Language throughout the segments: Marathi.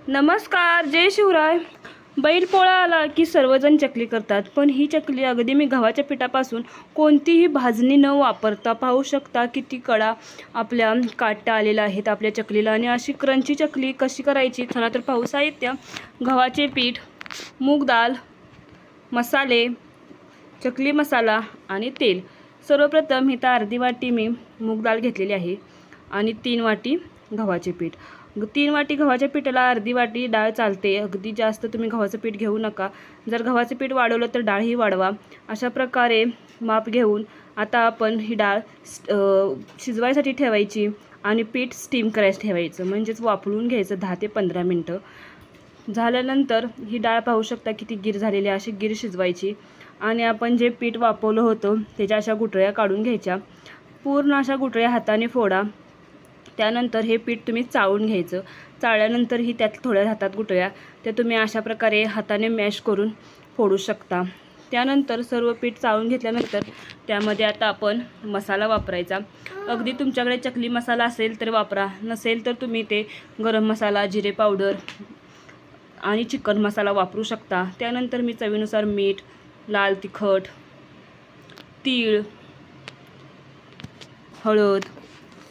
नमस्कार, जय शिवराय. बैलपोळा आला की सर्वजण चकली करतात, पण ही चकली अगदी मी गव्हाच्या पिठापासून कोणतीही भाजणी न वापरता पाहू शकता किती कडा आपल्या काट्या आलेल्या आहेत आपल्या चकलीला. आणि अशी क्रंची चकली कशी करायची चला तर पाहू. साहित्य: गव्हाचे पीठ, मूग डाळ, मसाले, चकली मसाला आणि तेल. सर्वप्रथम इथं अर्धी वाटी मी मूग डाळ घेतलेली आहे आणि 3 वाटी गव्हाचे पीठ. 3 वाटी गव्हाच्या पिठाला अर्धी वाटी डाळ चालते. अगदी जास्त तुम्ही गव्हाचं पीठ घेऊ नका. जर गव्हाचं पीठ वाढवलं तर डाळही वाढवा. अशा प्रकारे माप घेऊन आता आपण ही डाळ शिजवायसाठी ठेवायची आणि पीठ स्टीम करायचं ठेवायचं, म्हणजेच वाफळून घ्यायचं 10 ते 15 मिनटं. झाल्यानंतर ही डाळ पाहू शकता किती गीर झालेली आहे. अशी गीर शिजवायची आणि आपण जे पीठ वाफवलं होतं त्याच्या अशा गुठळ्या काढून घ्यायच्या. पूर्ण अशा गुठळ्या हाताने फोडा. त्यानंतर हे पीठ तुम्ही चाळून घ्यायचं. चाळल्यानंतर ही त्यात थोड्या हातात गुठळ्या त्या तुम्ही अशा प्रकारे हाताने मॅश करून फोडू शकता. त्यानंतर सर्व पीठ चाळून घेतल्यानंतर त्यामध्ये आता आपण मसाला वापरायचा. अगदी तुमच्याकडे चकली मसाला असेल तर वापरा, नसेल तर तुम्ही ते गरम मसाला, जिरे पावडर आणि चिकन मसाला वापरू शकता. त्यानंतर मी चवीनुसार मीठ, लाल तिखट, तीळ, हळद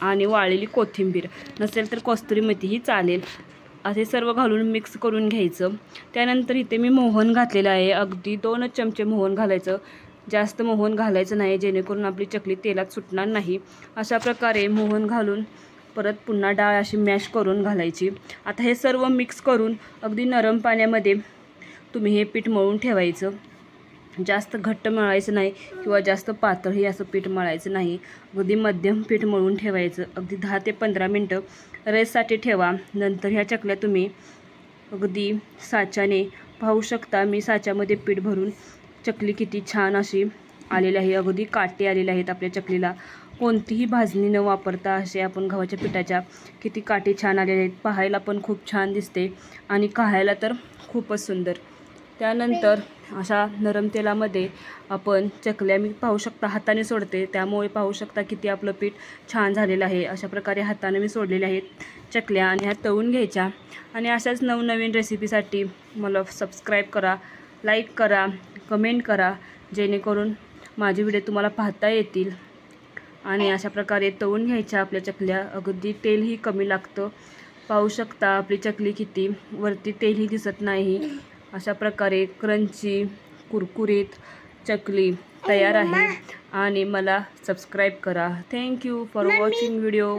आणि वाळलेली कोथिंबीर, नसेल तर कस्तुरी मेथीही चालेल, असे सर्व घालून मिक्स करून घ्यायचं. त्यानंतर इथे मी मोहन घातलेलं आहे. अगदी 2 चमचे मोहन घालायचं, जास्त मोहन घालायचं नाही, जेणेकरून आपली चकली तेलात सुटणार नाही. अशा प्रकारे मोहन घालून परत पुन्हा डाळ अशी मॅश करून घालायची. आता हे सर्व मिक्स करून अगदी नरम पाण्यामध्ये तुम्ही हे पीठ मळून ठेवायचं. जास्त घट्ट मळायचं नाही किंवा जास्त पातळही असं पीठ मळायचं नाही. अगदी मध्यम पीठ मळून ठेवायचं. अगदी 10 ते 15 मिनटं रेस्टसाठी ठेवा. नंतर ह्या चकल्या तुम्ही अगदी साच्याने पाहू शकता. मी साच्यामध्ये पीठ भरून चकली किती छान अशी आलेली आहे. अगदी काटे आलेले आहेत आपल्या चकलीला. कोणतीही भाजणी न वापरता असे आपण गव्हाच्या पिठाच्या किती काटे छान आलेले आहेत. पाहायला पण खूप छान दिसते आणि खायला तर खूपच सुंदर. त्यानंतर अशा नरम तेलामध्ये आपण चकल्या मी पाहू शकता हाताने सोडते, त्यामुळे पाहू शकता किती आपलं पीठ छान झालेलं आहे. अशा प्रकारे हाताने मी सोडलेल्या आहेत चकल्या आणि ह्या तळून घ्यायच्या. आणि अशाच नवनवीन रेसिपीसाठी मला सबस्क्राईब करा, लाईक करा, कमेंट करा, जेणेकरून माझे व्हिडिओ तुम्हाला पाहता येतील. आणि अशा प्रकारे तळून घ्यायच्या आपल्या चकल्या. अगदी तेलही कमी लागतं. पाहू शकता आपली चकली किती वरती तेलही दिसत नाही. अशा प्रकारे क्रंची कुरकुरीत चकली तयार आहे. आणि मला सबस्क्राईब करा. Thank you for watching video.